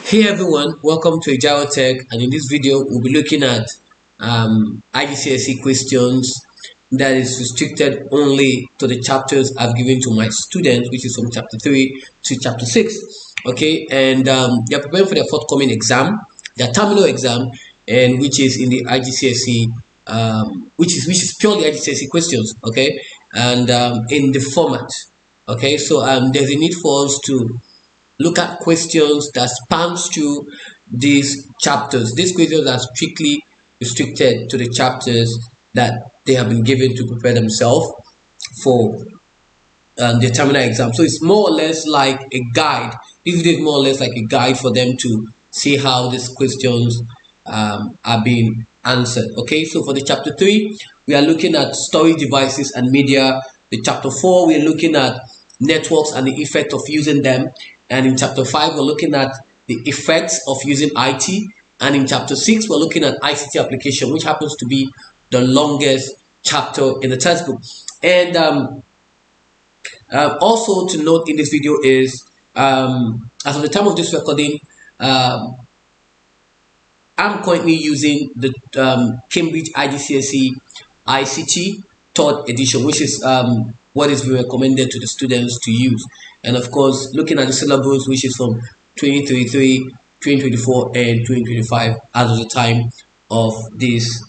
Hey everyone, welcome to Ajiro Tech, and in this video we'll be looking at IGCSE questions that is restricted only to the chapters I've given to my students, which is from chapter 3 to chapter 6. Okay, and they're preparing for their forthcoming exam, their terminal exam, and which is in the IGCSE, which is purely IGCSE questions. Okay, and in the format. Okay, so there's a need for us to look at questions that spans through these chapters. These questions are strictly restricted to the chapters that they have been given to prepare themselves for the terminal exam. So it's more or less like a guide. This video is more or less like a guide for them to see how these questions are being answered. Okay, so for the chapter 3, we are looking at storage devices and media. The chapter 4, we are looking at networks and the effect of using them. And in chapter 5, we're looking at the effects of using IT. And in chapter 6, we're looking at ICT application, which happens to be the longest chapter in the textbook. And also to note in this video is, as of the time of this recording, I'm currently using the Cambridge IGCSE ICT 3rd edition, which is what is recommended to the students to use. And of course, looking at the syllabus, which is from 2023, 2024, and 2025 as of the time of this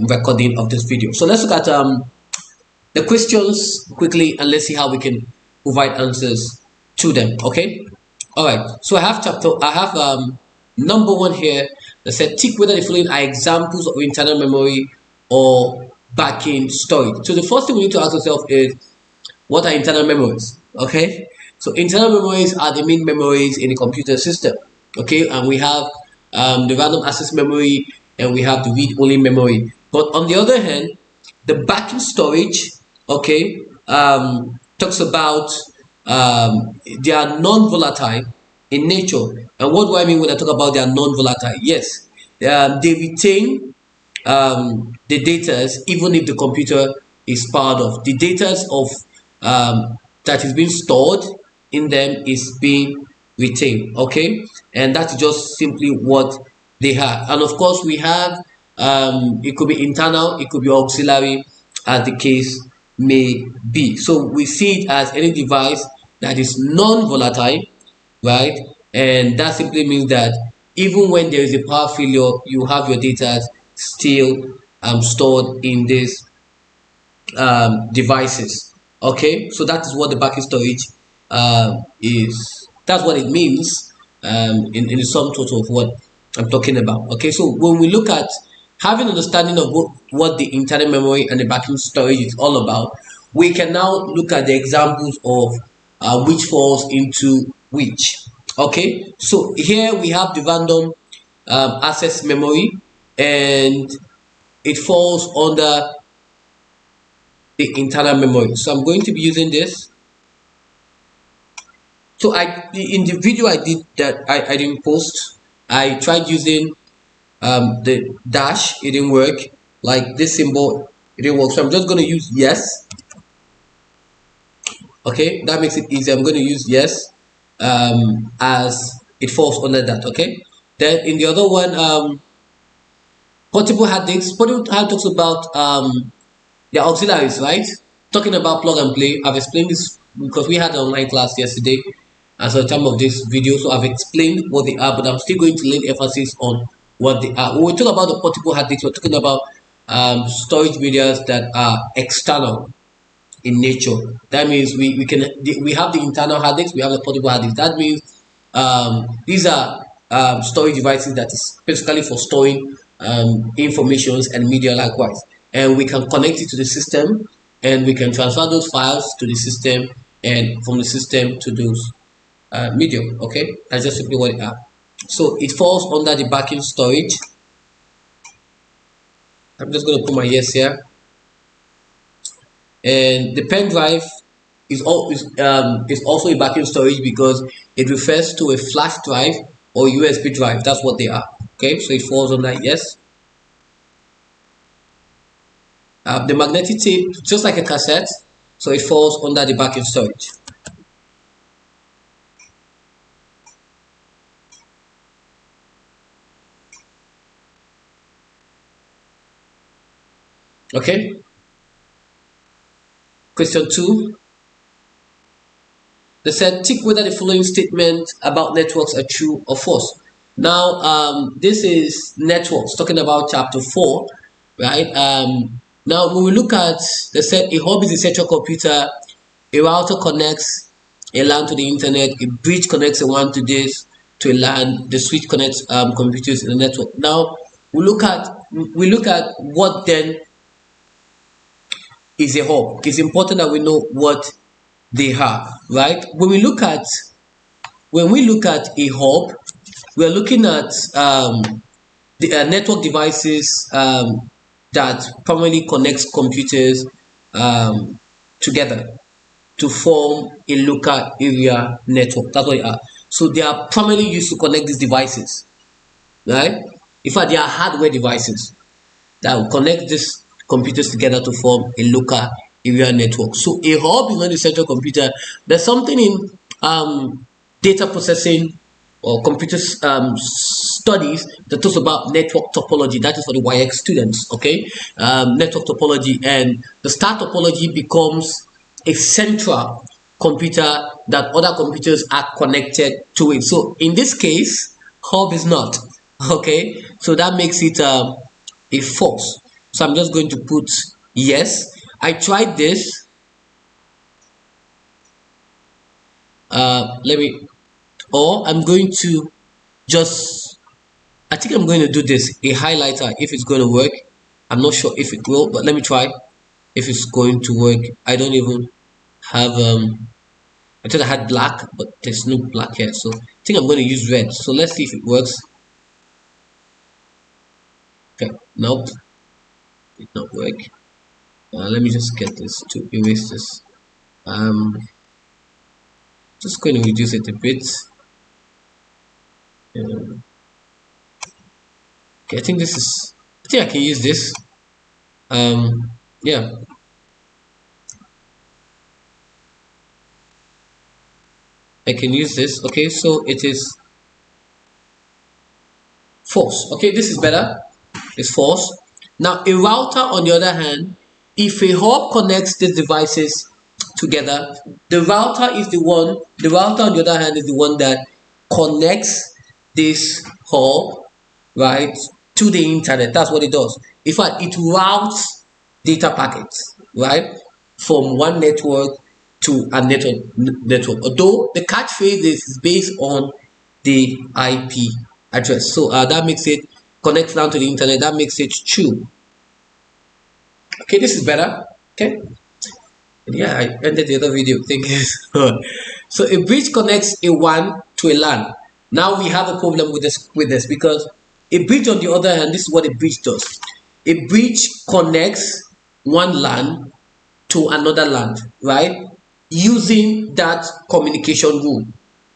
recording of this video. So let's look at the questions quickly, and let's see how we can provide answers to them. Okay. All right. So I have number 1 here that said tick whether the following are examples of internal memory or backend storage. So the first thing we need to ask ourselves is, what are internal memories? Okay, so internal memories are the main memories in a computer system. Okay, and we have the random access memory and we have the read-only memory. But on the other hand, the backend storage, okay, talks about they are non-volatile in nature. And what do I mean when I talk about they are non-volatile? Yes, they retain the data even if the computer is part of the data of that is being stored in them is being retained. Okay, and that's just simply what they have. And of course we have it could be internal, it could be auxiliary, as the case may be. So we see it as any device that is non-volatile, right? And that simply means that even when there is a power failure, you have your data still stored in these devices. Okay, so that is what the backend storage is. That's what it means in the sum total of what I'm talking about. Okay, so when we look at having understanding of what the internal memory and the backend storage is all about, we can now look at the examples of which falls into which. Okay, so here we have the random access memory, and it falls under the internal memory. So I'm going to be using this. So in the video I did that I didn't post, I tried using the dash. It didn't work. Like this symbol, it didn't work. So I'm just going to use yes. Okay, that makes it easy. I'm going to use yes as it falls under that. Okay, then in the other one, portable hard disks. Portable hard disks talks about the auxiliaries, right? Talking about plug and play. I've explained this because we had an online class yesterday as a time of this video, so I've explained what they are, but I'm still going to lay emphasis on what they are. When we talk about the portable hard disks, we're talking about storage medias that are external in nature. That means we have the internal hard disks, we have the portable hard disks. That means these are storage devices that is basically for storing informations and media likewise. And we can connect it to the system, and we can transfer those files to the system, and from the system to those media. Okay, that's just simply what it are. So it falls under the backend storage. I'm just going to put my yes here. And the pen drive is also a backend storage because it refers to a flash drive or USB drive. That's what they are. Okay, so it falls under yes. The magnetic tape, just like a cassette, so it falls under the backend storage. Okay. Question 2. They said tick whether the following statement about networks are true or false. Now, this is networks, talking about chapter 4, right? Now, when we look at, they said a hub is a central computer, a router connects a LAN to the internet, a bridge connects a WAN to this to a LAN, the switch connects computers in the network. Now, we look at what then is a hub. It's important that we know what they are, right? When we look at a hub, we're looking at the network devices that primarily connects computers together to form a local area network. That's what they are. So they are primarily used to connect these devices, right? In fact, they are hardware devices that will connect these computers together to form a local area network. So a hub is not a central computer. There's something in data processing or computer studies that talks about network topology. That is for the YX students, okay? Network topology, and the star topology becomes a central computer that other computers are connected to it. So in this case, hub is not, okay? So that makes it a false. So I'm just going to put yes. I tried this. Or I'm going to just, I think I'm going to do this, a highlighter, if it's going to work. I'm not sure if it will, but let me try if it's going to work. I don't even have, I thought I had black, but there's no black here. So I think I'm going to use red. So let's see if it works. Okay, nope, did not work. Let me just get this to erase this. Just going to reduce it a bit. Okay, I think I can use this. Yeah. I can use this. Okay, so it is false. Okay, this is better. It's false. Now, a router, on the other hand, if a hub connects these devices together, the router on the other hand is the one that connects this hub, right, to the internet. That's what it does. In fact, it routes data packets, right, from one network to a network. Although the catchphrase is based on the IP address. So that makes it connects down to the internet. That makes it true. Okay, this is better. Okay. Yeah, I ended the other video. Thank you. So a bridge connects a WAN to a LAN. Now we have a problem with this because a bridge, on the other hand, this is what a bridge does. A bridge connects one LAN to another LAN, right? Using that communication rule,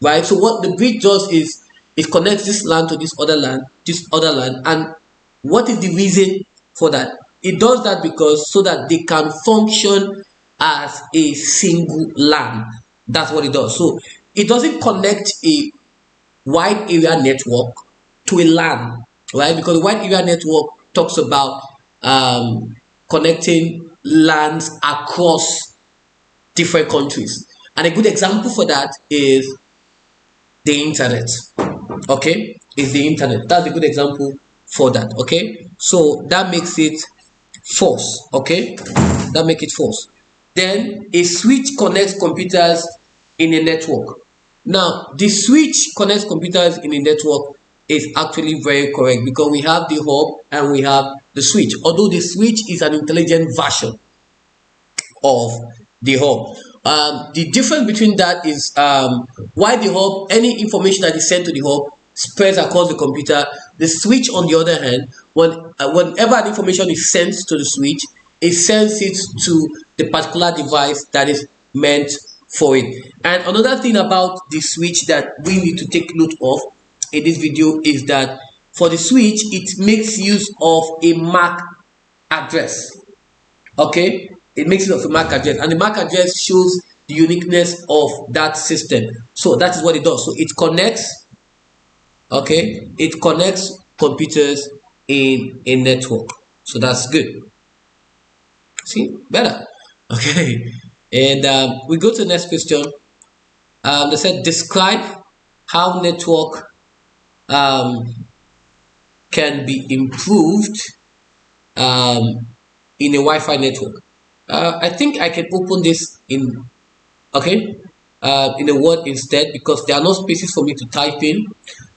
right? So what the bridge does is it connects this LAN to this other LAN, and what is the reason for that? It does that because so that they can function as a single LAN. That's what it does. So it doesn't connect a wide area network to a LAN, right? Because the wide area network talks about connecting LANs across different countries, and a good example for that is the internet. Okay, is the internet. That's a good example for that. Okay, so that makes it false. Okay, that makes it false. Then a switch connects computers in a network. Now the switch connects computers in a network is actually very correct because we have the hub and we have the switch, although the switch is an intelligent version of the hub. The difference between that is why the hub, any information that is sent to the hub spreads across the computer. The switch, on the other hand, whenever an information is sent to the switch, it sends it to the particular device that is meant for it. And another thing about the switch that we need to take note of in this video is that for the switch, it makes use of a MAC address. Okay, it makes use of a MAC address, and the MAC address shows the uniqueness of that system. So that is what it does. So it connects, okay, it connects computers in a network. So that's good. See, better. Okay, and we go to the next question. They said describe how network um, can be improved um, in a Wi-Fi network. I think I can open this in, okay, in a Word instead, because there are no spaces for me to type in.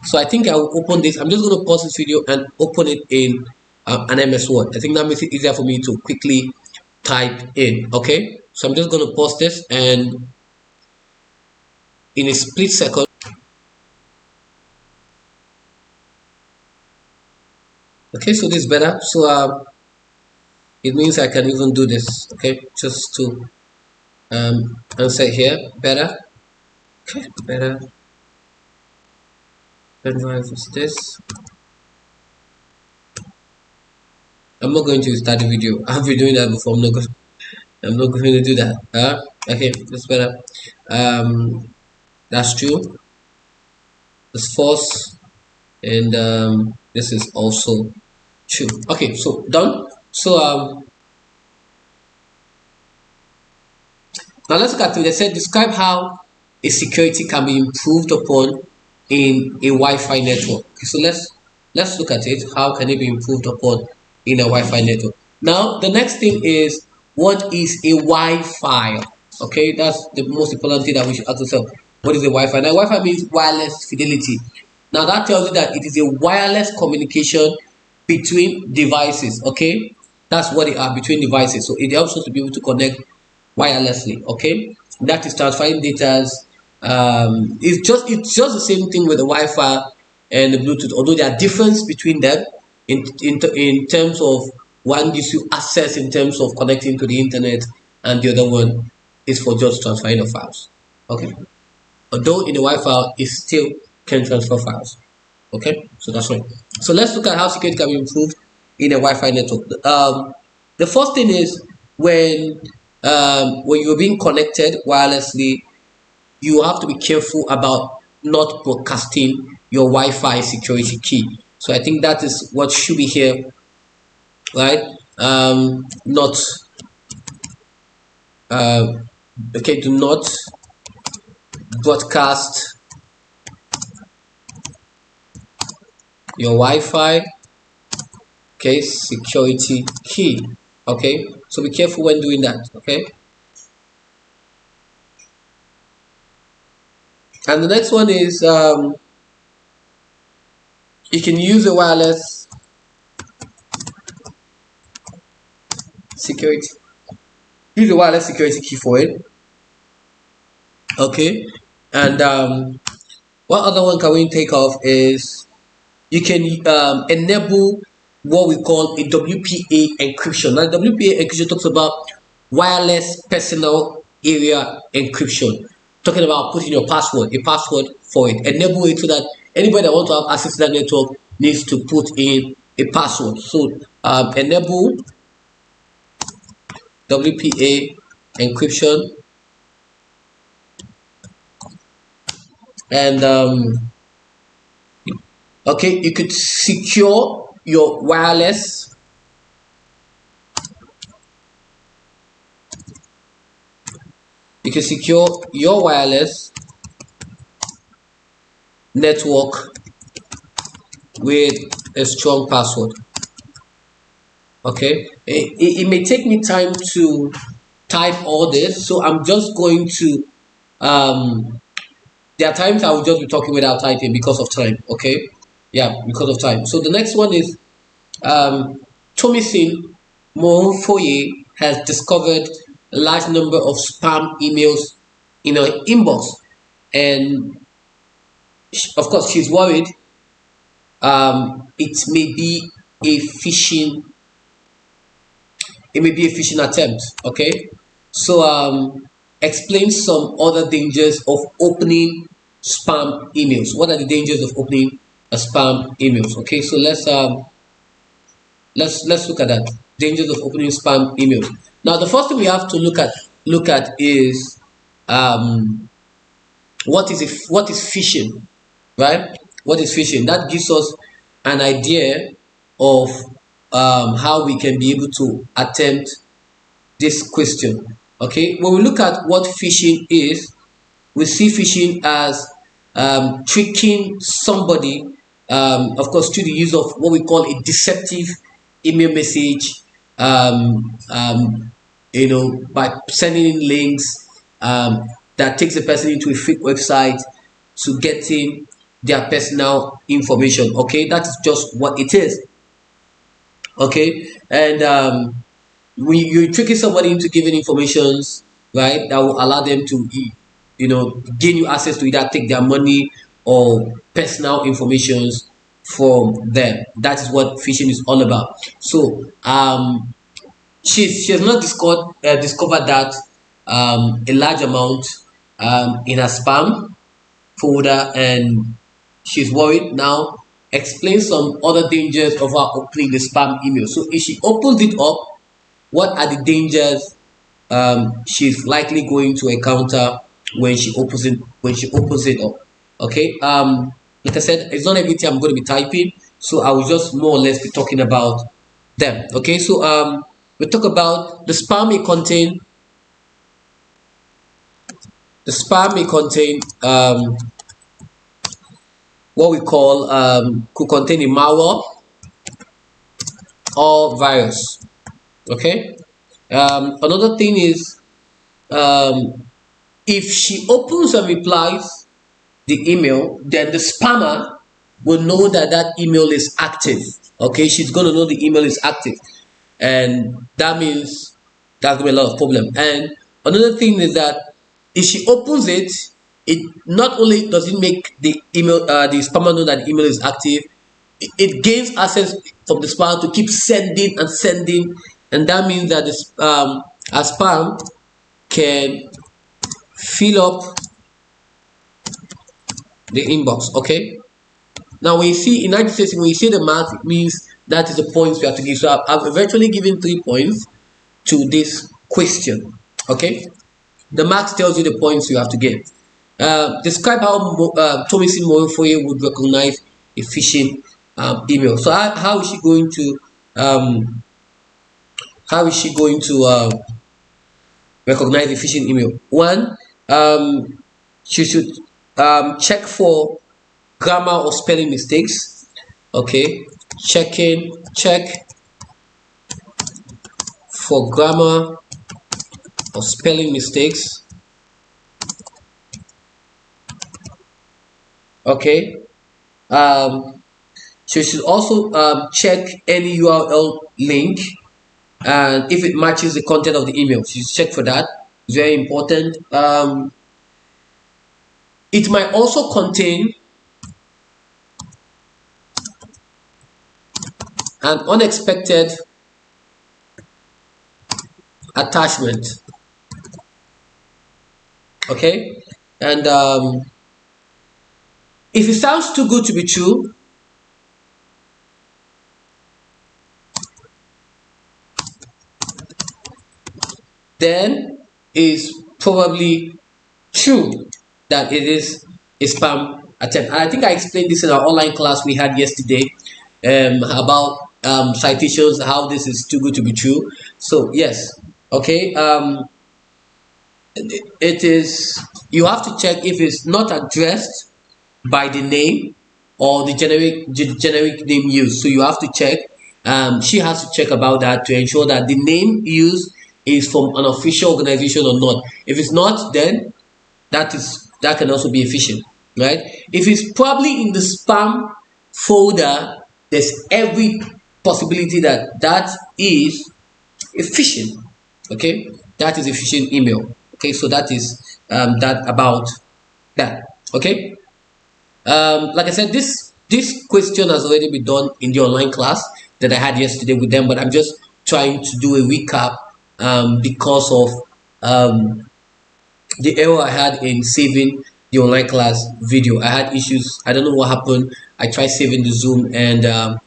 So I think I will open this. I'm just going to pause this video and open it in an MS Word. I think that makes it easier for me to quickly type in. Okay, so I'm just going to pause this, and in a split second. Okay, so this is better. So it means I can even do this. Okay, just to answer here better. Okay, better. Pen drive is this. I'm not going to start the video. I've been doing that before. I'm not going to do that. Okay, that's better. That's true. That's false, and this is also true. Okay, so done. So now let's look at it. They said describe how a security can be improved upon in a Wi-Fi network. Okay, so let's look at it. How can it be improved upon in a Wi-Fi network? Now the next thing is, what is a Wi-Fi? Okay, that's the most important thing that we should ask ourselves. What is a Wi-Fi? Now Wi-Fi means wireless fidelity. Now that tells you that it is a wireless communication between devices. Okay, that's what they are, between devices. So it helps us to be able to connect wirelessly. Okay, that is transferring data. It's just the same thing with the Wi-Fi and the Bluetooth, although there are difference between them in terms of, one gives you access in terms of connecting to the internet, and the other one is for just transferring of files. Okay, although in the Wi-Fi it still can transfer files. Okay, so that's right. So let's look at how security can be improved in a Wi-Fi network. The first thing is, when you're being connected wirelessly, you have to be careful about not broadcasting your Wi-Fi security key. So I think that is what should be here, right? Not okay. Do not broadcast your Wi-Fi, okay, security key. Okay, so be careful when doing that. Okay, and the next one is you can use a wireless security. Use a wireless security key for it. Okay, and what other one can we take off is, you can enable what we call a WPA encryption. Now, WPA encryption talks about wireless personal area encryption, talking about putting your password, a password for it. Enable it so that anybody that wants to have access to that network needs to put in a password. So enable WPA encryption, and okay, you could secure your wireless. You can secure your wireless network with a strong password. Okay, it may take me time to type all this, so I'm just going to there are times I will just be talking without typing because of time. Okay, yeah, because of time. So the next one is Tomisin Mofoye has discovered a large number of spam emails in her inbox, and of course she's worried it may be a phishing attempt. Okay, so explain some other dangers of opening spam emails. What are the dangers of opening a spam emails? Okay, so let's look at that. Dangers of opening spam emails. Now the first thing we have to look at is what is phishing, right? What is phishing? That gives us an idea of how we can be able to attempt this question. Okay, when we look at what phishing is, we see phishing as tricking somebody, of course, through the use of what we call a deceptive email message, by sending in links that takes the person into a fake website to getting their personal information. Okay, that is just what it is. Okay, and when you're tricking somebody into giving informations, right, that will allow them to gain you access to either take their money or personal informations from them. That is what phishing is all about. So she has not discovered that a large amount in her spam folder, and she's worried now. Explain some other dangers of her opening the spam email. So if she opens it up, what are the dangers she's likely going to encounter when she opens it up? Okay, like I said, it's not everything I'm going to be typing, so I will just more or less be talking about them. Okay, so we talk about the spam may contain what we call could contain a malware or virus. Okay, another thing is if she opens and replies the email, then the spammer will know that that email is active. Okay, she's going to know the email is active, and that means there's going to be a lot of problem. And another thing is that if she opens it, it not only does it make the spammer know that the email is active, it gains access from the spam to keep sending and sending, and that means that this a spam can fill up the inbox. Okay, now when you see in IGCSE, when you see the marks, it means that is the points we have to give. So I've eventually given 3 points to this question. Okay, the marks tells you the points you have to give. Describe how Tomisi Morifoye would recognize a phishing email. So how is she going to recognize the phishing email? One, she should check for grammar or spelling mistakes. Okay, check for grammar or spelling mistakes. Okay, she should also check any URL link, and if it matches the content of the email, she should check for that. It's very important. It might also contain an unexpected attachment. Okay, and if it sounds too good to be true, then it's probably true that it is a spam attempt. And I think I explained this in our online class we had yesterday about citations, how this is too good to be true. So yes, okay, it is, you have to check if it's not addressed by the name or the generic name used. So you have to check. She has to check about that to ensure that the name used is from an official organization or not. If it's not, then that can also be phishing, right? If it's probably in the spam folder, there's every possibility that that is a phishing. Okay, that is a phishing email. Okay, so that is that about that. Okay, like I said, this question has already been done in the online class that I had yesterday with them, but I'm just trying to do a recap because of the error I had in saving the online class video. I had issues. I don't know what happened. I tried saving the Zoom, and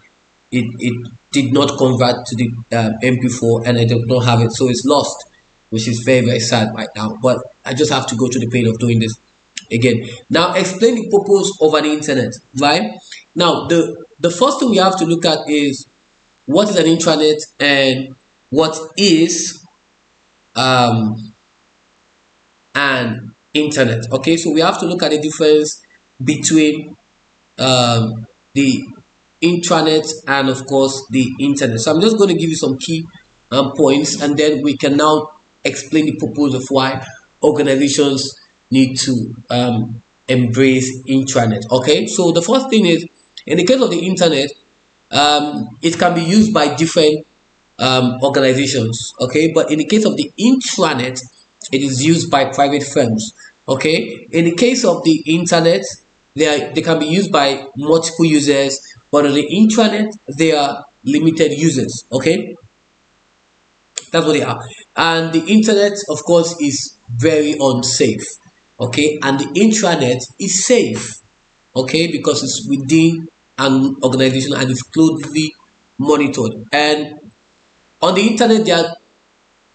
it did not convert to the MP4, and I did not have it, so it's lost, which is very, very sad right now. But I just have to go to the pain of doing this again. Now, explain the purpose of an internet, right? Now, the first thing we have to look at is what is an intranet and what is um, and internet. Okay, so we have to look at the difference between the intranet and of course the internet. So I'm just going to give you some key points, and then we can now explain the purpose of why organizations need to embrace intranet. Okay, so the first thing is, in the case of the internet, it can be used by different organizations. Okay, but in the case of the intranet, it is used by private firms. Okay, in the case of the internet, they can be used by multiple users, but on the intranet they are limited users. Okay, that's what they are. And the internet, of course, is very unsafe. Okay, and the intranet is safe. Okay, because it's within an organization and it's closely monitored. And on the internet, there are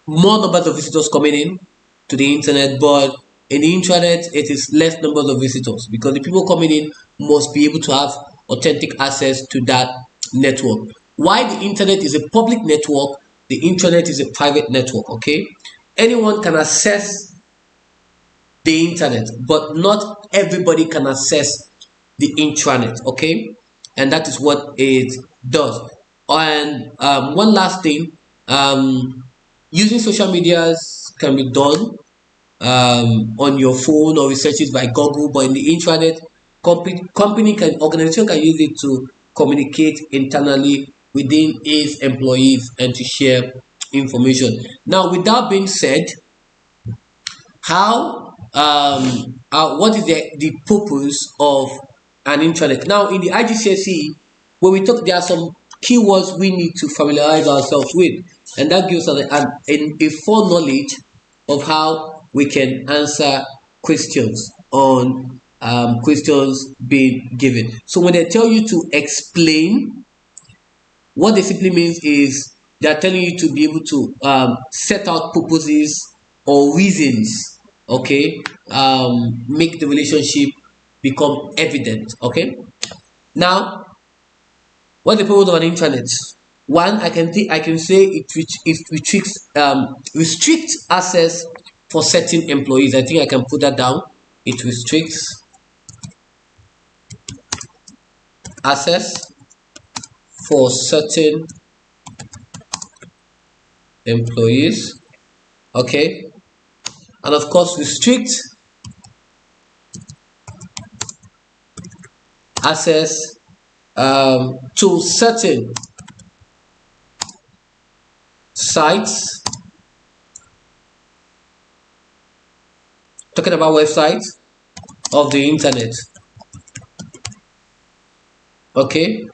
more numbers of visitors coming in to the internet, but in the intranet, it is less numbers of visitors because the people coming in must be able to have authentic access to that network. Why the internet is a public network, the intranet is a private network. Okay, anyone can access the internet, but not everybody can access the intranet. Okay, and that is what it does. And one last thing, using social medias can be done on your phone or researches by Google, but in the intranet, organization can use it to communicate internally within its employees and to share information. Now, with that being said, how what is the purpose of an intranet? Now, in the IGCSE, when we talk, there are some keywords we need to familiarize ourselves with, and that gives us a full knowledge of how we can answer questions on questions being given. So when they tell you to explain, what they simply means is they are telling you to be able to set out purposes or reasons. Okay, make the relationship become evident. Okay, now what's the purpose of an intranet? One, I can say it restricts access for certain employees. I think I can put that down. It restricts access for certain employees. Okay, and of course restrict access to certain sites, talking about websites of the internet. Okay,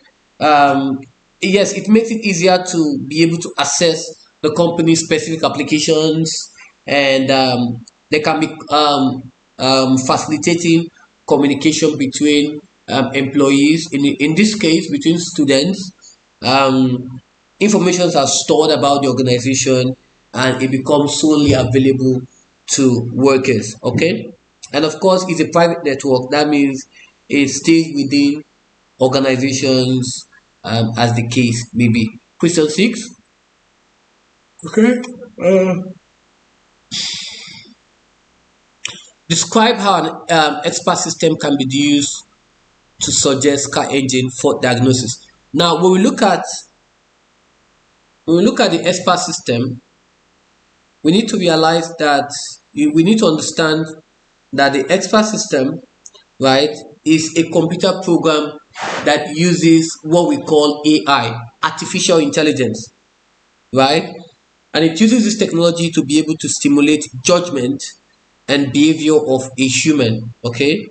yes, it makes it easier to be able to access the company's specific applications, and they can be facilitating communication between employees, in this case between students. Informations are stored about the organization and it becomes solely available to workers. Okay, and of course it's a private network. That means it stays within organizations, as the case may be. Question 6. Okay, describe how an expert system can be used to suggest car engine fault diagnosis. Now, when we look at the expert system, we need to realize that we need to understand that the expert system, right, is a computer program that uses what we call AI, artificial intelligence, right? And it uses this technology to be able to stimulate judgment and behavior of a human, okay,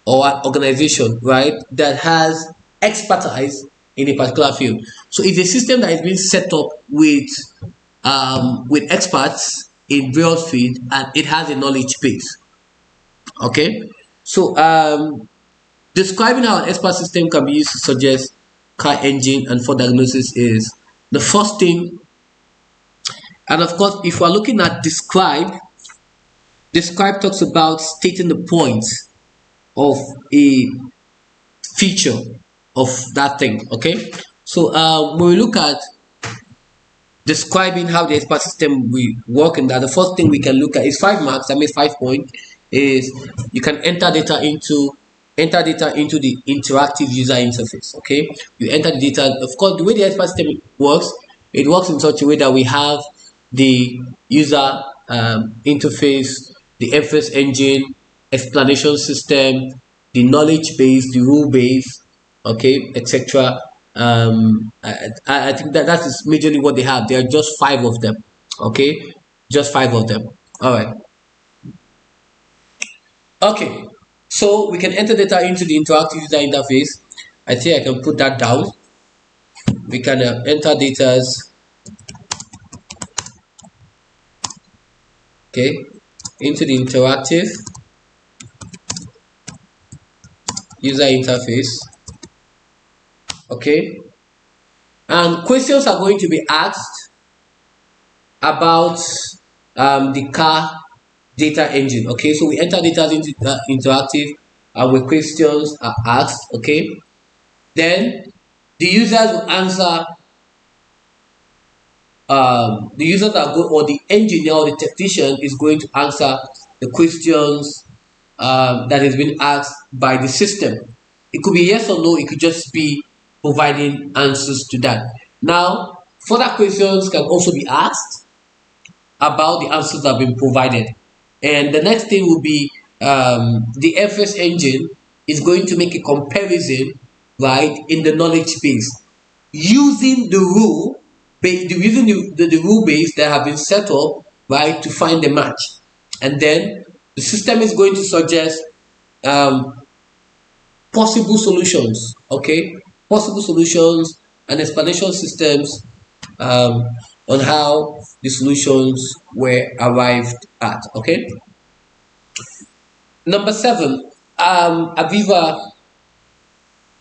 or an organization, right, that has expertise in a particular field. So it's a system that is being set up with experts in various fields, and it has a knowledge base. Okay, so describing how an expert system can be used to suggest car engine and for diagnosis is the first thing. And of course, if we're looking at describe talks about stating the points of a feature of that thing. Okay, so when we look at describing how the expert system will work, and that the first thing we can look at is 5 marks. That means 5 points. Is you can enter data into the interactive user interface. Okay, you enter the data. Of course, the way the expert system works, it works in such a way that we have the user interface, the FS engine, explanation system, the knowledge base, the rule base, okay, etc. I think that is majorly what they have. There are just 5 of them, okay, just 5 of them. All right, okay. So we can enter data into the interactive user interface. I think I can put that down. We can enter data, okay, into the interactive user interface, okay, and questions are going to be asked about the car data engine. Okay, so we enter data into interactive, and where questions are asked, okay, then the users will answer. The users are going, or the engineer or the technician is going to answer the questions that has been asked by the system. It could be yes or no. It could just be providing answers to that. Now, further questions can also be asked about the answers that have been provided. And the next thing will be the FS engine is going to make a comparison, right, in the knowledge base using the rule, using the rule base that have been set up, right, to find the match. And then the system is going to suggest possible solutions, okay, possible solutions and explanation systems on how the solutions were arrived at. Okay. Number 7, Aviva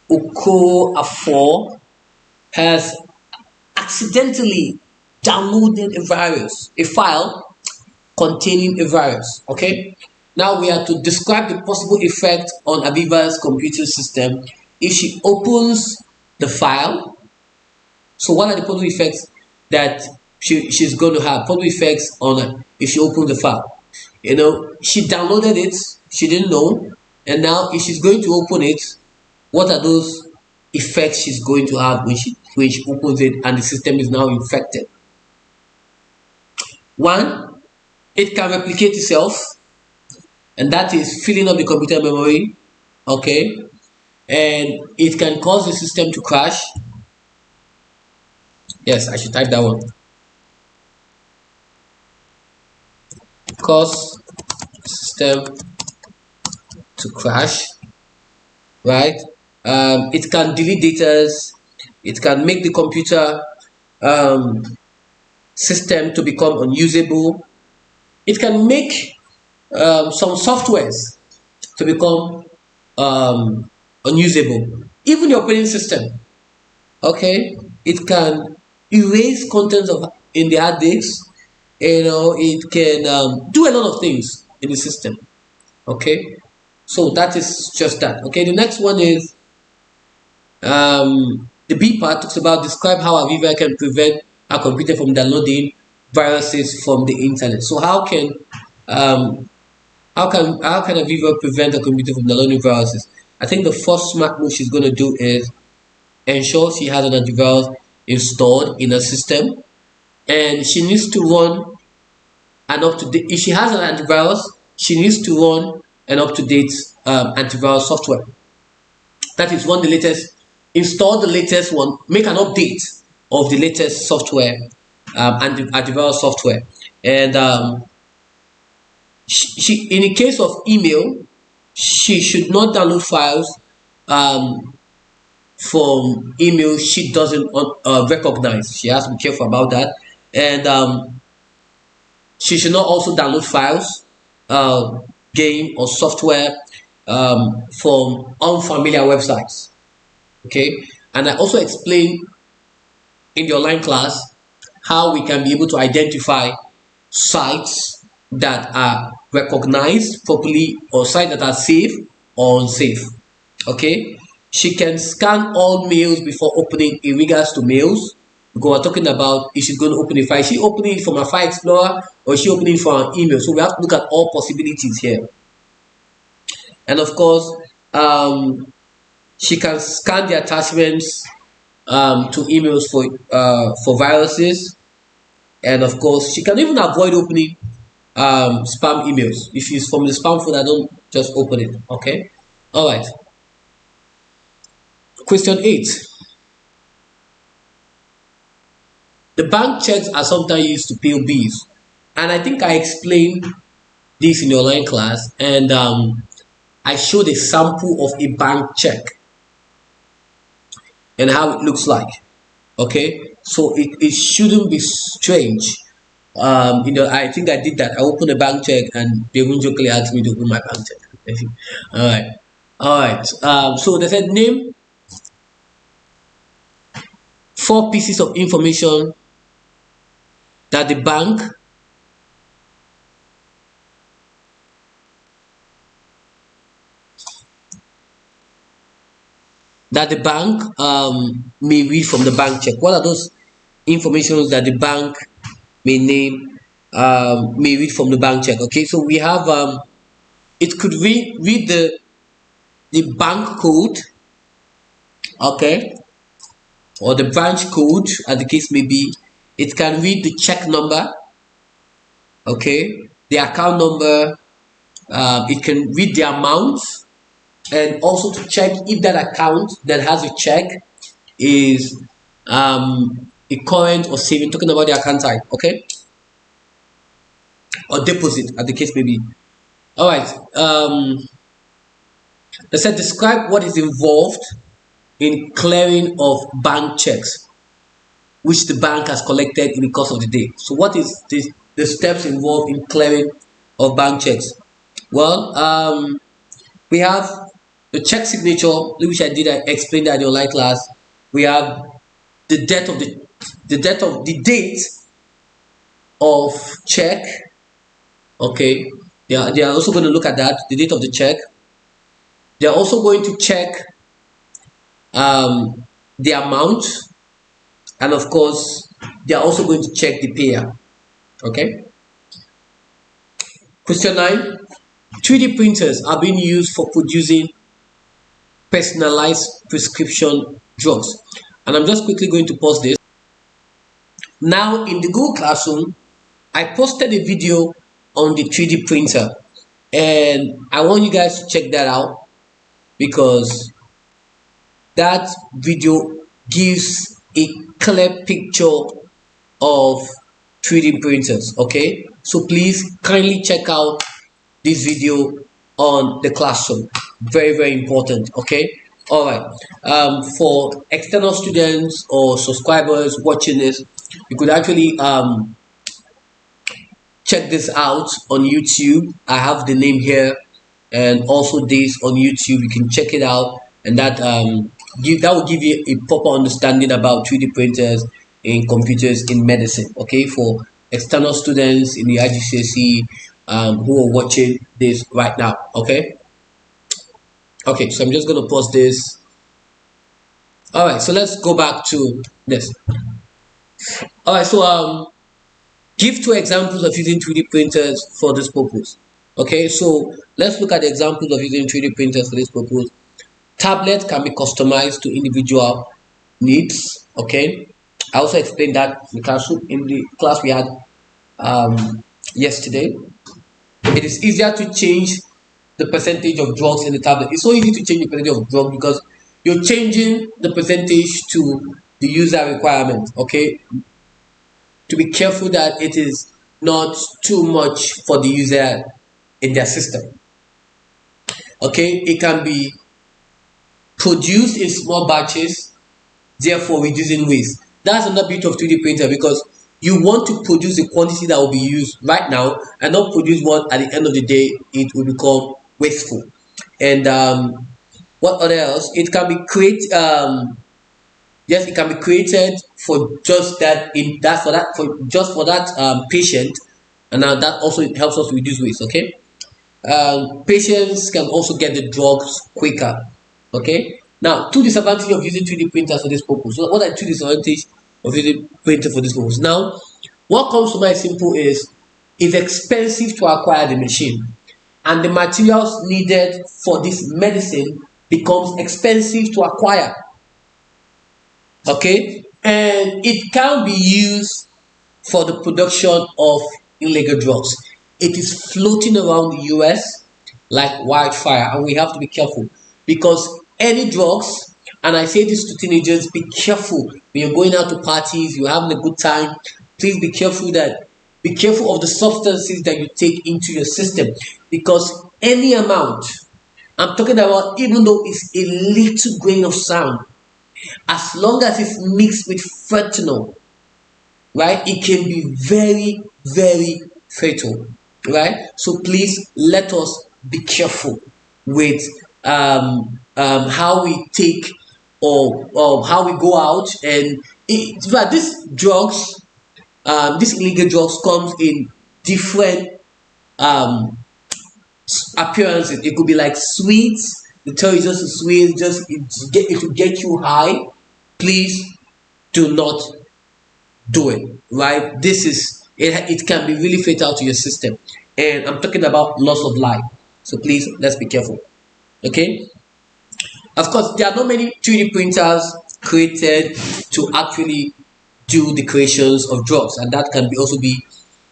Okorafor has accidentally downloaded a file containing a virus. Okay. Now we are to describe the possible effect on Aviva's computer system if she opens the file. So what are the possible effects that she's going to have? Possible effects on her if she opens the file. You know, she downloaded it, she didn't know, and now if she's going to open it, what are those effects she's going to have when she opens it and the system is now infected? 1, it can replicate itself, and that is filling up the computer memory, okay, and it can cause the system to crash. Yes, I should type that one. Cause system to crash, right? It can delete data, it can make the computer system to become unusable, it can make some softwares to become unusable, even the operating system, okay. It can erase contents in the hard disk, you know, it can do a lot of things in the system, okay. So that is just that. Okay, the next one is the B part talks about describe how Aviva can prevent a computer from downloading viruses from the internet. So how can Aviva prevent a computer from downloading viruses? I think the first smart move she's going to do is ensure she has an antivirus installed in her system, and she needs to run an up-to-date. If she has an antivirus, she needs to run an up-to-date antivirus software. That is, run the latest, install the latest one, make an update of the latest software and the antivirus software. And she in the case of email, she should not download files from email she doesn't recognize. She has to be careful about that. And she should not also download files, game or software from unfamiliar websites. Okay, and I also explained in the online class how we can be able to identify sites that are recognized properly or sites that are safe or unsafe. Okay, she can scan all mails before opening in regards to mails, because we're talking about if she's going to open a file. Is she opening it from a file explorer or is she opening it from an email? So we have to look at all possibilities here. And of course, she can scan the attachments to emails for viruses, and of course, she can even avoid opening spam emails. If it's from the spam folder, don't just open it. Okay. All right. Question 8. The bank checks are sometimes used to pay bills, and I think I explained this in the online class, and I showed a sample of a bank check and how it looks like. Okay, so it shouldn't be strange. I think I did that. I opened a bank check and they won't jokingly ask me to open my bank check. All right. So they said name 4 pieces of information that the bank may read from the bank check. What are those informations that the bank may read from the bank check? Okay, so we have it could read the bank code, okay, or the branch code as the case may be. It can read the check number, okay, the account number. It can read the amount, and also to check if that account that has a check is a current or saving, talking about the account type, okay, or deposit as the case may be. All right. They said describe what is involved in clearing of bank checks which the bank has collected in the course of the day. So what is the steps involved in clearing of bank checks? Well, we have the check signature, which I explained that in the online class. We have the date of check. Okay, they are also going to look at that, the date of the check. They are also going to check the amount, and of course, they are also going to check the payer. Okay. Question 9. 3D printers are being used for producing personalized prescription drugs. And I'm just quickly going to pause this. Now in the Google Classroom, I posted a video on the 3D printer, and I want you guys to check that out because that video gives a clear picture of 3D printers. Okay, so please kindly check out this video on the Classroom. Very, very important. Okay. All right. For external students or subscribers watching this, you could actually check this out on YouTube. I have the name here, and also this on YouTube. You can check it out, and that will give you a proper understanding about 3D printers in computers in medicine. Okay, for external students in the IGCSE who are watching this right now. Okay, so I'm just going to pause this. All right, so let's go back to this. All right, so give 2 examples of using 3D printers for this purpose. Okay, so let's look at the examples of using 3D printers for this purpose. Tablet can be customized to individual needs. Okay, I also explained that in the class we had yesterday. It is easier to change the percentage of drugs in the tablet. It's so easy to change the percentage of drugs because you're changing the percentage to the user requirement. Okay, to be careful that it is not too much for the user in their system. Okay, it can be produced in small batches, therefore reducing waste. That's another bit of 3D printer because you want to produce a quantity that will be used right now and not produce one at the end of the day. It will become wasteful. And what else? It can be created. Yes, it can be created for just that for that patient, and now that also helps us to reduce waste. Okay, patients can also get the drugs quicker. Okay, now 2 disadvantages of using 3D printers for this purpose. So what are 2 disadvantages of using printer for this purpose. Now, what comes to mind simple is it's expensive to acquire the machine, and the materials needed for this medicine becomes expensive to acquire. Okay, and it can be used for the production of illegal drugs. It is floating around the US like wildfire, and we have to be careful because any drugs, and I say this to teenagers, be careful when you're going out to parties, you're having a good time. Please be careful of the substances that you take into your system, because any amount, I'm talking about, even though it's a little grain of sand, as long as it's mixed with fentanyl, right, it can be very, very fatal, right? So please let us be careful with how we take, or how we go out. And but these drugs, these illegal drugs comes in different appearances. It could be like sweets. They tell you just a sweet, it will get you high. Please do not do it, right? This is it can be really fatal to your system, and I'm talking about loss of life. So please, let's be careful. Okay, of course there are not many 3D printers created to actually do the creations of drugs, and that can also be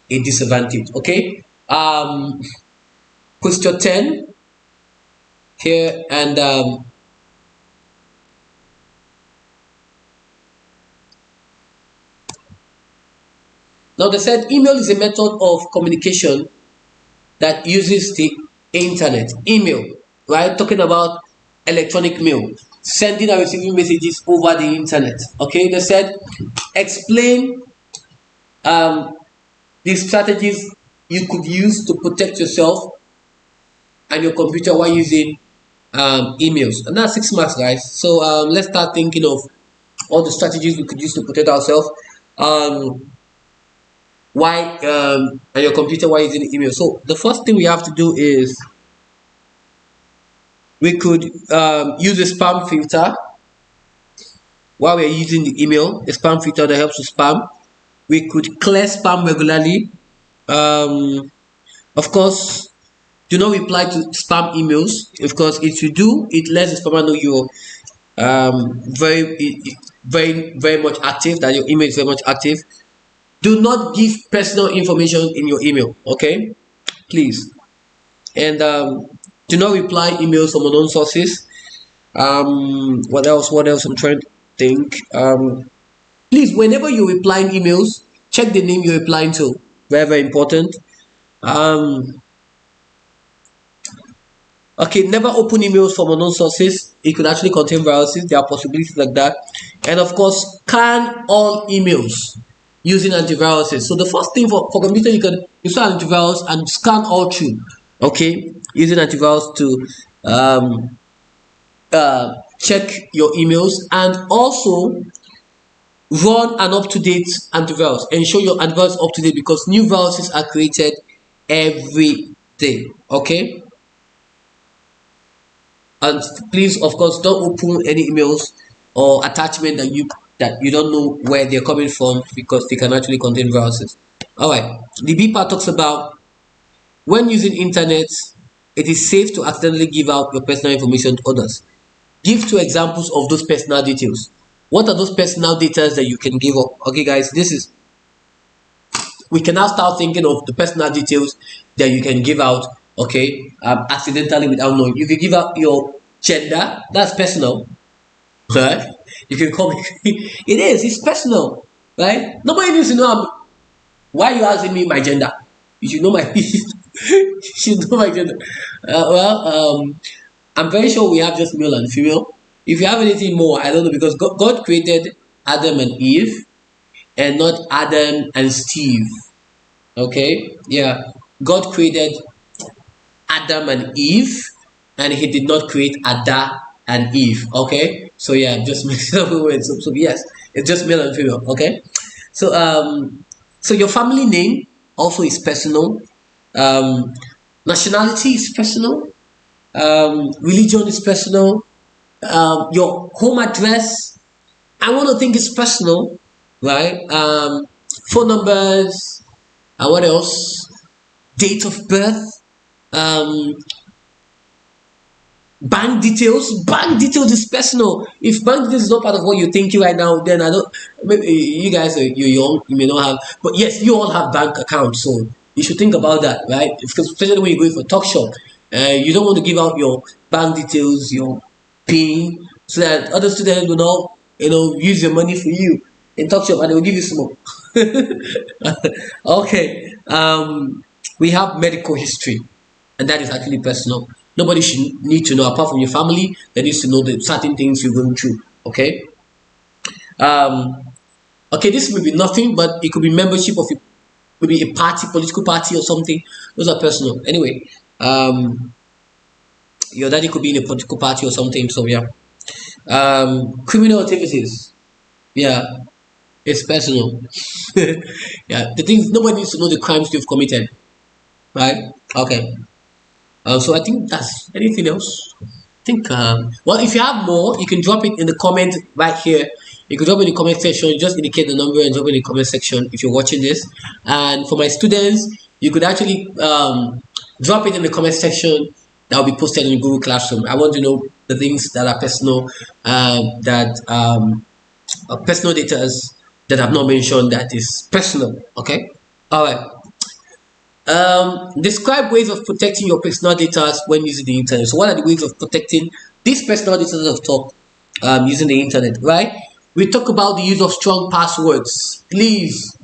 a disadvantage. Okay, question 10 here, and now they said email is a method of communication that uses the internet. Email, right? Talking about electronic mail, sending and receiving messages over the internet. Okay, they said explain the strategies you could use to protect yourself and your computer while using emails. And that's 6 marks, guys. So let's start thinking of all the strategies we could use to protect ourselves. Why and your computer while using email. So the first thing we have to do is we could use a spam filter while we're using the email, a spam filter that helps with spam. We could clear spam regularly. Of course, do not reply to spam emails. Of course, if you do, it lets the spammer know you're very much active, that your email is very much active. Do not give personal information in your email, okay? Please. And do not reply emails from unknown sources. What else? I'm trying to think. Please, whenever you're replying emails, check the name you're replying to. Very, very important. Okay, never open emails from unknown sources. It could actually contain viruses. There are possibilities like that. And of course, scan all emails using antiviruses. So the first thing for computer, you can install antivirus and scan all through. Okay, using antivirus to check your emails, and also run an up-to-date antivirus. Ensure your antivirus is up-to-date, because new viruses are created every day. Okay, and please, of course, don't open any emails or attachment that you don't know where they're coming from, because they can actually contain viruses. All right, the B part talks about when using internet, it is safe to accidentally give out your personal information to others. Give 2 examples of those personal details. What are those personal details that you can give up? Okay, guys, we can now start thinking of the personal details that you can give out. Okay, accidentally without knowing. You can give out your gender. That's personal, right? You can call me. It's personal, right? Nobody needs to know. Why are you asking me my gender? You should know my. You should know my gender. I'm very sure we have just male and female. If you have anything more, I don't know, because God created Adam and Eve, and not Adam and Steve. Okay, yeah, God created Adam and Eve, and He did not create Ada and Eve. Okay, so yeah, just mix it up with so yes, it's just male and female. Okay, so so your family name also is personal. Nationality is personal. Religion is personal. Your home address, I want to think, is personal. right? Phone numbers, what else? Date of birth, um, bank details is personal. If bank details is not part of what you're thinking right now, then I don't, maybe you guys are, you're young, you may not have, but yes, you all have bank accounts, so you should think about that, right? Because especially when you're going for talk shop, you don't want to give out your bank details, your pin, so that other students will not, use your money for you in talk shop and they will give you some more. Okay, we have medical history, and that is actually personal. Nobody should need to know apart from your family. That needs to know the certain things you're going through. Okay. Um, okay, this may be nothing, but it could be membership of maybe a party, political party or something. Those are personal. Anyway, your daddy could be in a political party or something. So yeah. Criminal activities. Yeah, it's personal. Yeah, the things nobody needs to know the crimes you've committed. Right? Okay. So I think that's anything else. I think well, if you have more, you can drop it in the comment right here. You can drop it in the comment section. Just indicate the number and drop it in the comment section if you're watching this. And for my students, you could actually drop it in the comment section. That will be posted in Google Classroom. I want to know the things that are personal, that personal data that I've not mentioned that is personal. Okay. All right. Describe ways of protecting your personal data when using the internet. So, what are the ways of protecting these personal data of talk using the internet? Right? We talk about the use of strong passwords. Please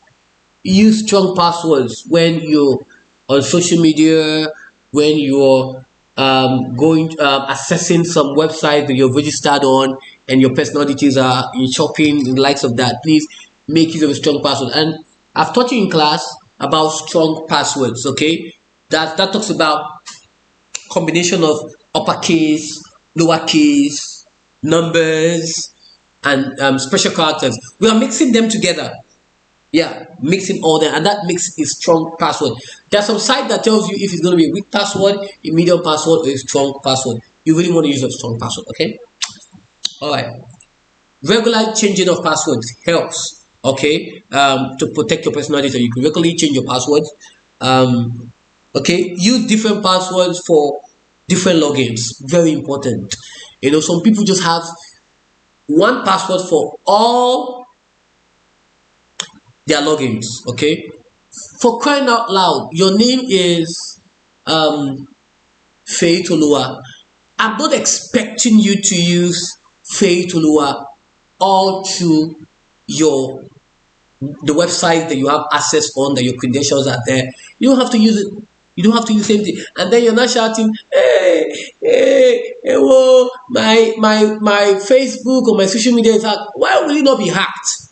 use strong passwords when you're on social media, when you're going accessing some website that you've registered on, and your personal details are in shopping, the likes of that. Please make use of a strong password. And I've taught you in class about strong passwords. Okay, that talks about combination of uppercase, lowercase, numbers, and special characters. We are mixing them together. Yeah, mixing all them, and that makes a strong password. There's some site that tells you if it's going to be a weak password, a medium password, or a strong password. You really want to use a strong password. Okay. All right. Regular changing of passwords helps. Okay. To protect your personal data, you can regularly change your passwords. Okay. Use different passwords for different logins. Very important. Some people just have one password for all their logins. Okay. For crying out loud, your name is Faye Tolua. I'm not expecting you to use Faye Tolua all through the website that you have access on, that your credentials are there. You don't have to use it. You don't have to use the same thing. And then you're not shouting, hey, whoa, my Facebook or my social media is hacked. Why will it not be hacked?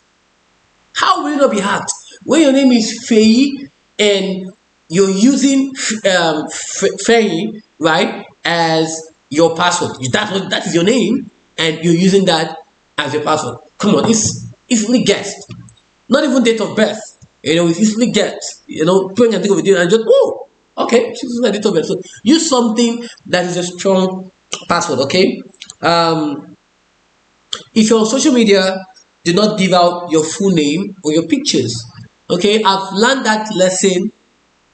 How will it not be hacked? When your name is Faye and you're using Faye, right, as your password. That is your name, and you're using that as your password. Come on, it's easily guessed. Not even date of birth. It's easily guessed. People can think of it and just, oh, okay, she's using a date of birth. So use something that is a strong password. Okay. If you're on social media, do not give out your full name or your pictures. Okay, I've learned that lesson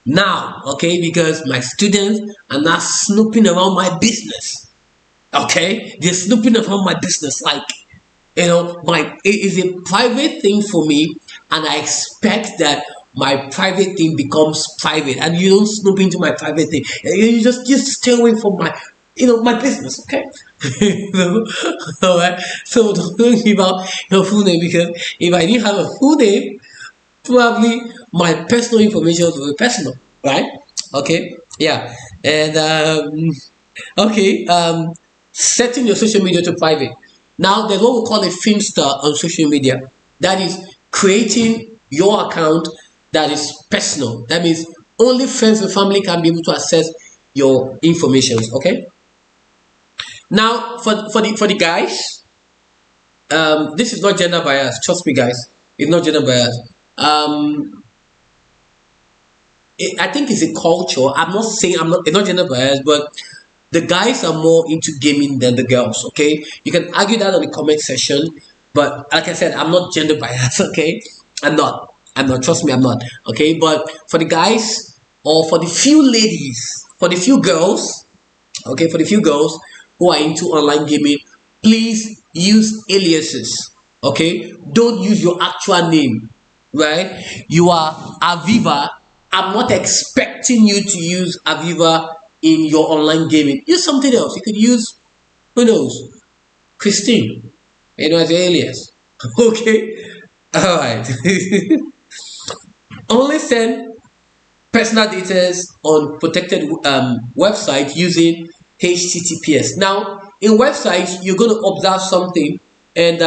now. Okay, because my students are now snooping around my business. Okay, they're snooping around my business. Like, it is a private thing for me, and I expect that my private thing becomes private, and you don't snoop into my private thing. You just stay away from my business. Okay. All right. So don't give out your full name, because if I didn't have a full name, probably my personal information will be personal, right? Okay. Yeah. And okay. Setting your social media to private. Now there's what we call a Finsta on social media. That is creating your account that is personal. That means only friends and family can be able to access your information. Okay. Now for the guys, this is not gender bias. Trust me, guys, it's not gender bias. I think it's a culture. I'm not saying it's not gender bias, but the guys are more into gaming than the girls. Okay, you can argue that on the comment section. But like I said, I'm not gender biased. Okay, I'm not. I'm not. Trust me, I'm not. Okay, but for the guys or for the few ladies, for the few girls, okay, for the few girls who are into online gaming, please use aliases. Okay, don't use your actual name. Right? You are Aviva. I'm not expecting you to use Aviva in your online gaming. Use something else. You could use, who knows, Christine, as alias. Okay, all right. Only send personal data on protected website using HTTPS. Now, in websites, you're going to observe something, and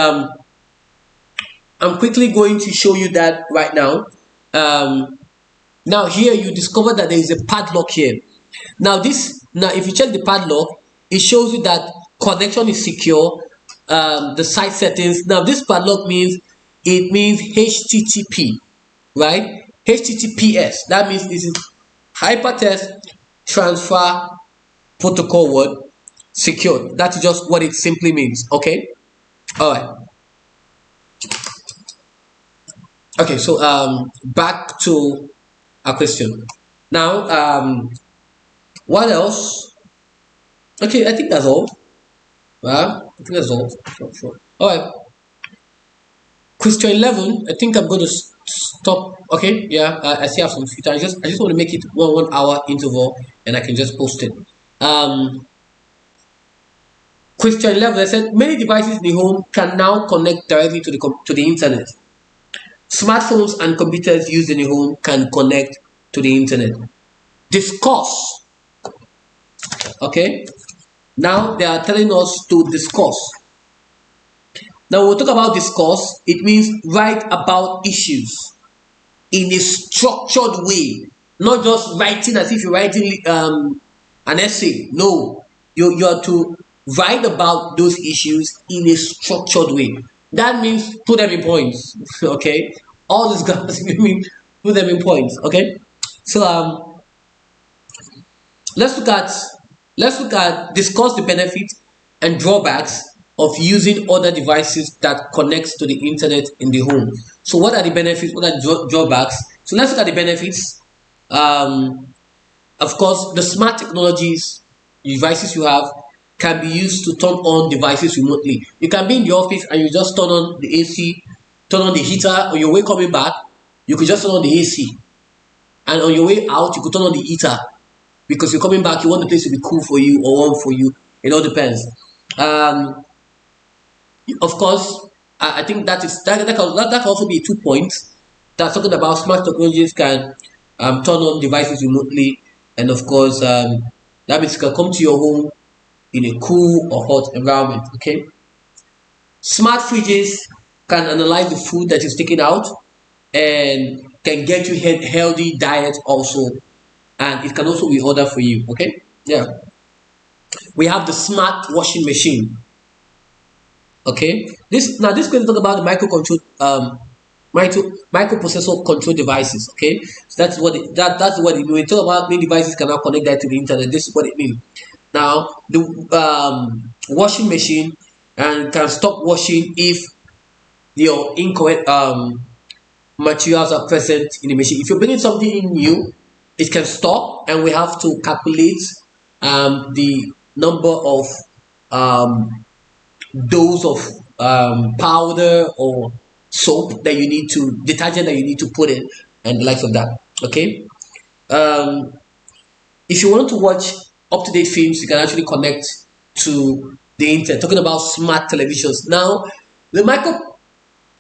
I'm quickly going to show you that right now. Now here you discover that there is a padlock here. Now if you check the padlock, it shows you that connection is secure. The site settings. Now this padlock means HTTP, right? HTTPS. That means this is hypertext transfer protocol word secured. That's just what it simply means. Okay. All right. Okay. So back to our question. Now what else? Okay, I think that's all. Well, I think that's all. Sure. All right. Question 11. I think I'm going to stop. Okay, yeah. I still have some free time. I just want to make it 1 hour interval, and I can just post it. Question 11. I said many devices in the home can now connect directly to the internet. Smartphones and computers used in the home can connect to the internet. Discuss. Okay. Now they are telling us to discuss. Now when we talk about discuss, it means write about issues in a structured way, not just writing as if you're writing an essay. No, you are to write about those issues in a structured way. That means put them in points. Okay, all this guys mean put them in points. Okay, so let's look at discuss the benefits and drawbacks of using other devices that connects to the internet in the home. So what are the benefits? What are the drawbacks? So let's look at the benefits. Of course, the smart technologies devices you have can be used to turn on devices remotely. You can be in the office and you just turn on the AC, turn on the heater. On your way coming back, you could just turn on the AC, and on your way out, you could turn on the heater. Because you're coming back, you want the place to be cool for you or warm for you. It all depends. Of course, I think that can also be 2 points. That's talking about smart technologies can turn on devices remotely, and of course, that means it can come to your home in a cool or hot environment. Okay. Smart fridges can analyze the food that is taken out and can get you healthy diet also, and it can also be ordered for you. Okay, yeah. We have the smart washing machine. Okay, this going to talk about the microprocessor control devices. Okay, so that's what when we talk about many devices can now connect that to the internet. This is what it means. Now the washing machine and can stop washing if your incorrect materials are present in the machine. If you're bringing something in new, it can stop, and we have to calculate the number of dose of powder or soap that you need to detergent that you need to put in, and the likes of that. Okay. If you want to watch up-to-date films, you can actually connect to the internet. Talking about smart televisions now, the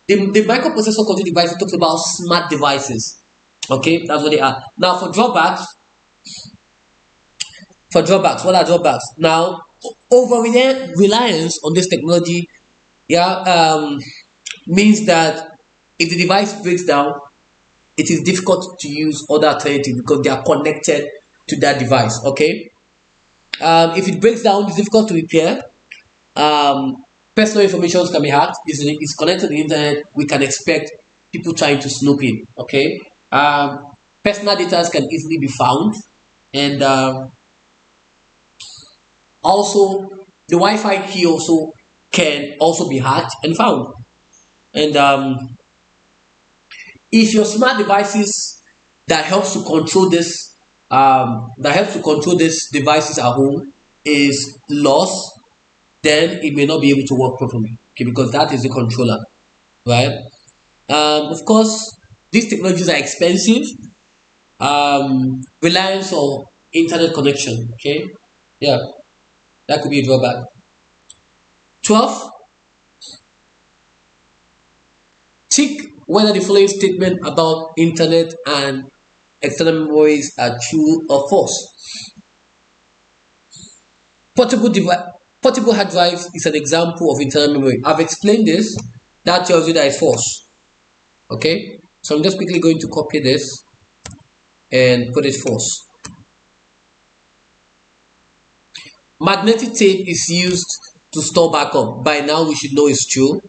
microprocessor control device talks about smart devices. Okay, that's what they are. Now for drawbacks, what are drawbacks? Now, over reliance on this technology, means that if the device breaks down, it is difficult to use other alternatives because they are connected to that device. Okay, if it breaks down, it's difficult to repair. Personal information can be hacked. It's connected to the internet. We can expect people trying to snoop in. Okay, personal data can easily be found, and also the Wi-Fi key also can also be hacked and found. And if your smart devices that helps to control this devices at home is lost, then it may not be able to work properly. Okay, because that is the controller, right? Of course, these technologies are expensive. Reliance on internet connection. Okay, yeah, that could be a drawback. 12. Check whether the following statement about internet and external memories are true or false. Portable hard drives is an example of internal memory. I've explained this. That tells you that it's false. Okay, so I'm just quickly going to copy this and put it false. Magnetic tape is used to store backup. By now we should know it's true.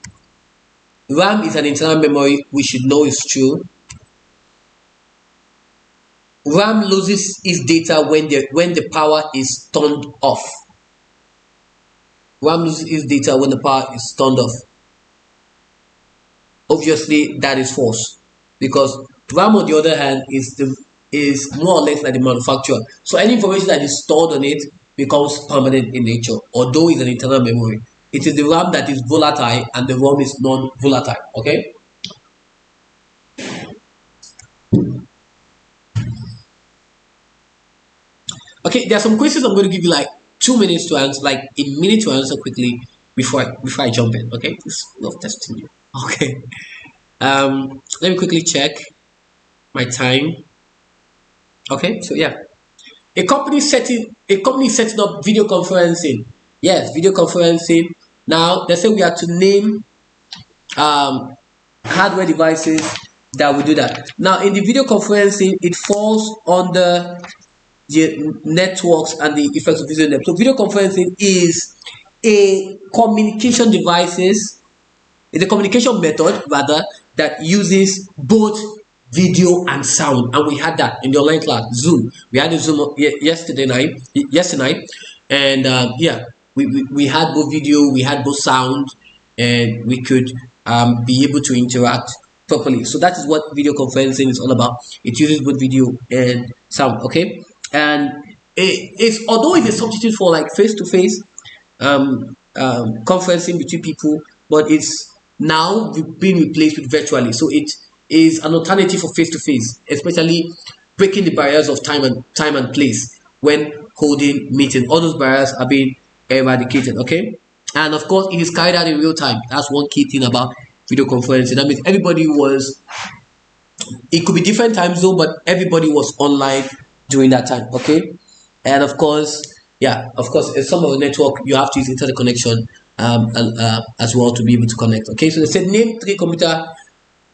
RAM is an internal memory. We should know it's true. RAM loses its data when the power is turned off. RAM loses its data when the power is turned off. Obviously, that is false, because RAM, on the other hand, is more or less like the manufacturer. So any information that is stored on it becomes permanent in nature, although it's an internal memory. It is the RAM that is volatile and the ROM is non-volatile. Okay. Okay, there are some questions I'm going to give you like 2 minutes to answer, like a minute to answer quickly before I jump in. Okay, just love testing you. Okay. Let me quickly check my time. Okay, so yeah, a company setting up video conferencing. Yes, video conferencing. Now they say we are to name hardware devices that will do that. Now in the video conferencing, it falls under the networks and the effects of video network. So video conferencing is a communication devices. It's a communication method rather that uses both video and sound, and we had that in the online class Zoom. We had a Zoom yesterday night, and yeah, we had both video, we had both sound, and we could be able to interact properly. So that is what video conferencing is all about. It uses both video and sound. Okay, and it's, although it's a substitute for like face-to-face conferencing between people, but it's now being replaced with virtually. So it is an alternative for face-to-face, especially breaking the barriers of time and place when holding meetings. All those barriers are being eradicated. Okay, and of course it is carried out in real time. That's one key thing about video conferencing. That means everybody was, it could be different time zone, but everybody was online during that time. Okay, and of course, yeah, of course, in some of the network you have to use internet connection as well to be able to connect. Okay, so they said name 3 computer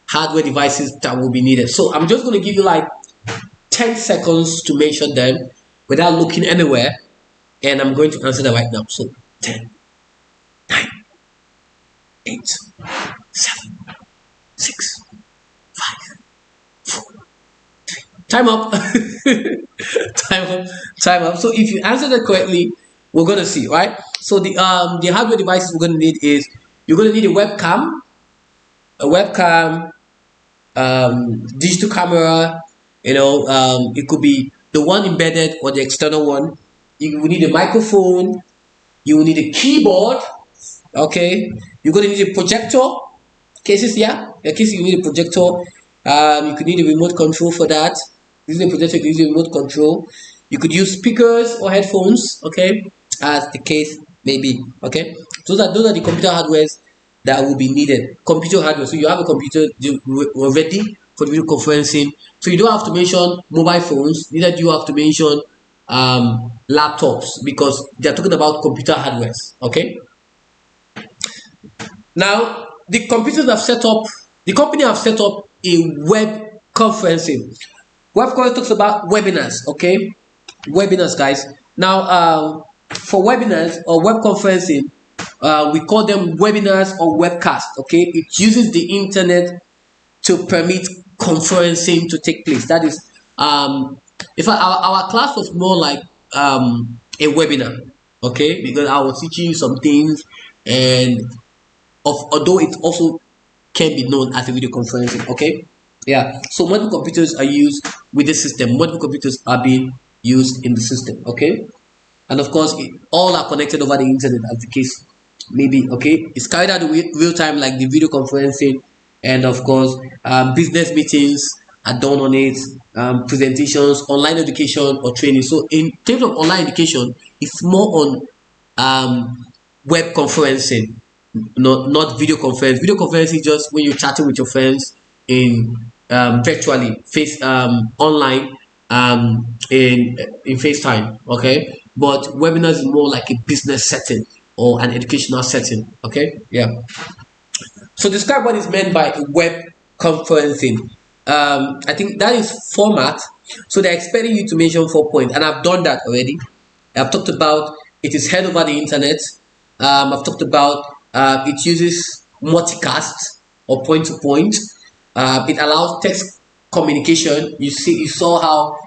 hardware devices that will be needed. So I'm just going to give you like 10 seconds to mention them without looking anywhere, and I'm going to answer them right now. So 10, 9, 8, 7, 6, 5, 4, 3. Time up. Time up. So if you answer that correctly, we're going to see, right? So the hardware devices we're going to need is, you're going to need a webcam, digital camera, it could be the one embedded or the external one. You will need a microphone, you will need a keyboard. Okay, you're going to need a projector. Cases, yeah, in case you need a projector. You could need a remote control for that. Using a projector, you could use a remote control. You could use speakers or headphones, okay, as the case may be. Okay, those are the computer hardwares that will be needed. Computer hardware. So you have a computer ready for video conferencing. So you don't have to mention mobile phones. Neither do you have to mention laptops, because they're talking about computer hardwares. Okay. Now the company have set up a web conferencing. Web conferencing talks about webinars. Okay, webinars, guys. Now for webinars or web conferencing, we call them webinars or webcasts. Okay, it uses the internet to permit conferencing to take place. That is, in fact, our class was more like a webinar. Okay, because I was teaching you some things, and although it also can be known as a video conferencing. Okay, yeah. So multiple computers are used with this system. Multiple computers are being used in the system. Okay, and of course, all are connected over the internet, as the case maybe. Okay, it's carried out in real time, like the video conferencing, and of course, business meetings are done on it, presentations, online education or training. So in terms of online education, it's more on web conferencing, not video conference. Video conference is just when you're chatting with your friends in virtually, face online, in FaceTime. Okay, but webinars is more like a business setting or an educational setting. Okay, yeah. So describe what is meant by web conferencing. I think that is format. So they're expecting you to mention 4 points, and I've done that already. I've talked about it is heard over the internet. I've talked about it uses multicast or point to point. It allows text communication. You saw how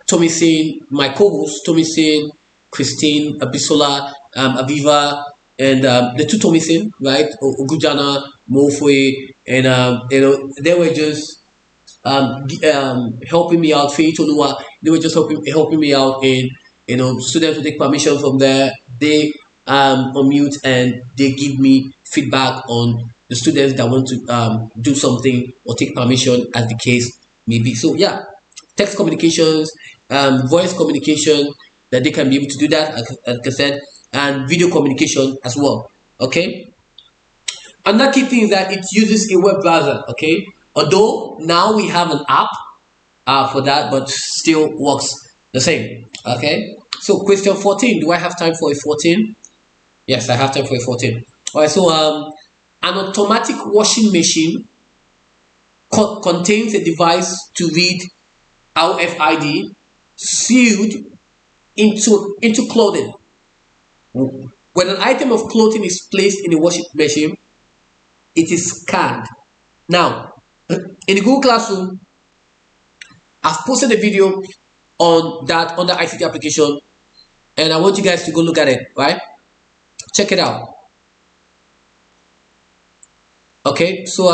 Tommy saying, my co-host Tommy saying, Christine, Abisola, Aviva, and the two Thomason, right? Ogujana, Mofwe, and they were just helping me out. Faye Tolua, they were just helping me out in, students will take permission from there. They unmute and they give me feedback on the students that want to do something or take permission, as the case may be. So yeah, text communications, voice communication, that they can be able to do that, like I said, and video communication as well. Okay. Another key thing is that it uses a web browser. Okay. Although now we have an app for that, but still works the same. Okay. So question 14. Do I have time for a 14? Yes, I have time for a 14. All right. So an automatic washing machine contains a device to read RFID sealed into clothing. When an item of clothing is placed in a washing machine, it is scanned. Now, in the Google Classroom, I've posted a video on that on the ICT application, and I want you guys to go look at it. Right? Check it out. Okay, so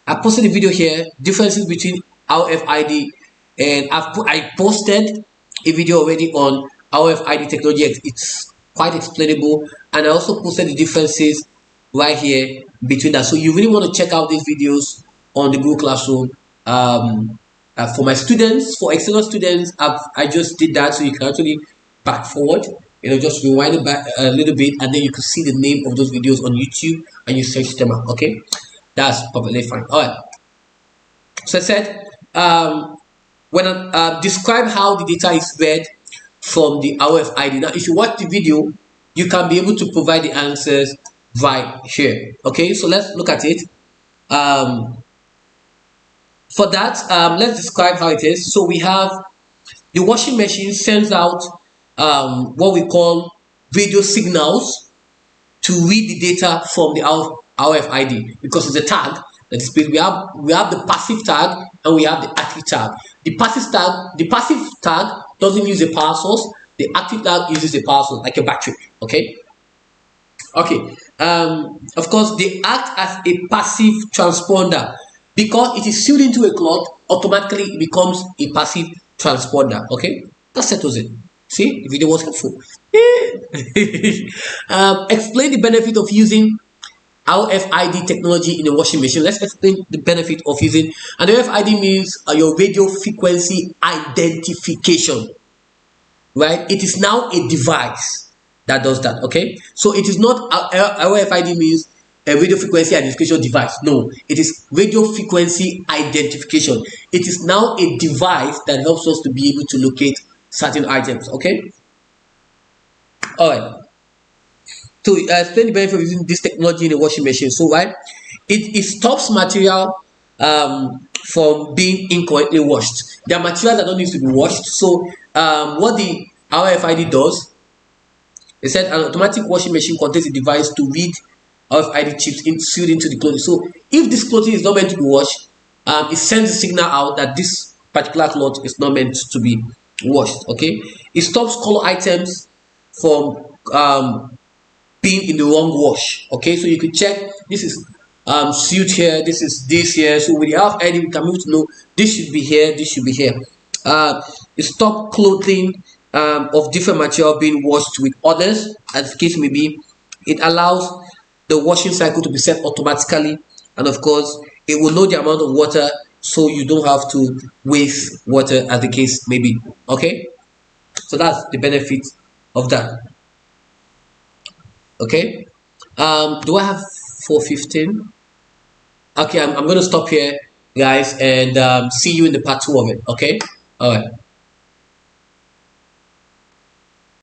I posted a video here. Differences between RFID, and I posted a video already on RFID technology. It's quite explainable, and I also posted the differences right here between that. So you really want to check out these videos on the Google Classroom. For my students, for external students, I just did that, so you can actually back forward, just rewind it back a little bit, and then you can see the name of those videos on YouTube and you search them out. Okay, that's perfectly fine. All right. So I said, when I describe how the data is read from the RFID. Now, if you watch the video, you can be able to provide the answers right here. Okay, so let's look at it. For that, let's describe how it is. So we have the washing machine sends out what we call radio signals to read the data from the RFID, because it's a tag that is placed. We have the passive tag and we have the active tag. The passive tag doesn't use a power source. The active tag uses a power source, like a battery. Okay. Of course, they act as a passive transponder. Because it is sealed into a cloth, automatically it becomes a passive transponder. Okay, that settles it. See, the video was helpful. Explain the benefit of using RFID technology in a washing machine. Let's explain the benefit of using. And RFID means your radio frequency identification. Right? It is now a device that does that. Okay, so it is not RFID means a radio frequency identification device. No, it is radio frequency identification. It is now a device that helps us to be able to locate certain items. Okay. All right. So explain the benefit of using this technology in a washing machine. So right, it stops material from being incorrectly washed. There are materials that don't need to be washed. So what the RFID does, it said an automatic washing machine contains a device to read RFID chips sealed into the clothing. So if this clothing is not meant to be washed, it sends a signal out that this particular cloth is not meant to be washed. Okay, it stops color items from being in the wrong wash. Okay, so you could check this is suit here, this is this here. So when you have any, we can move to know this should be here, this should be here. Stop clothing of different material being washed with others, as the case may be. It allows the washing cycle to be set automatically, and of course it will know the amount of water, so you don't have to waste water, as the case may be. Okay, so that's the benefit of that. Okay, do I have 4:15? Okay, I'm going to stop here, guys, and see you in the part 2 of it. Okay, all right.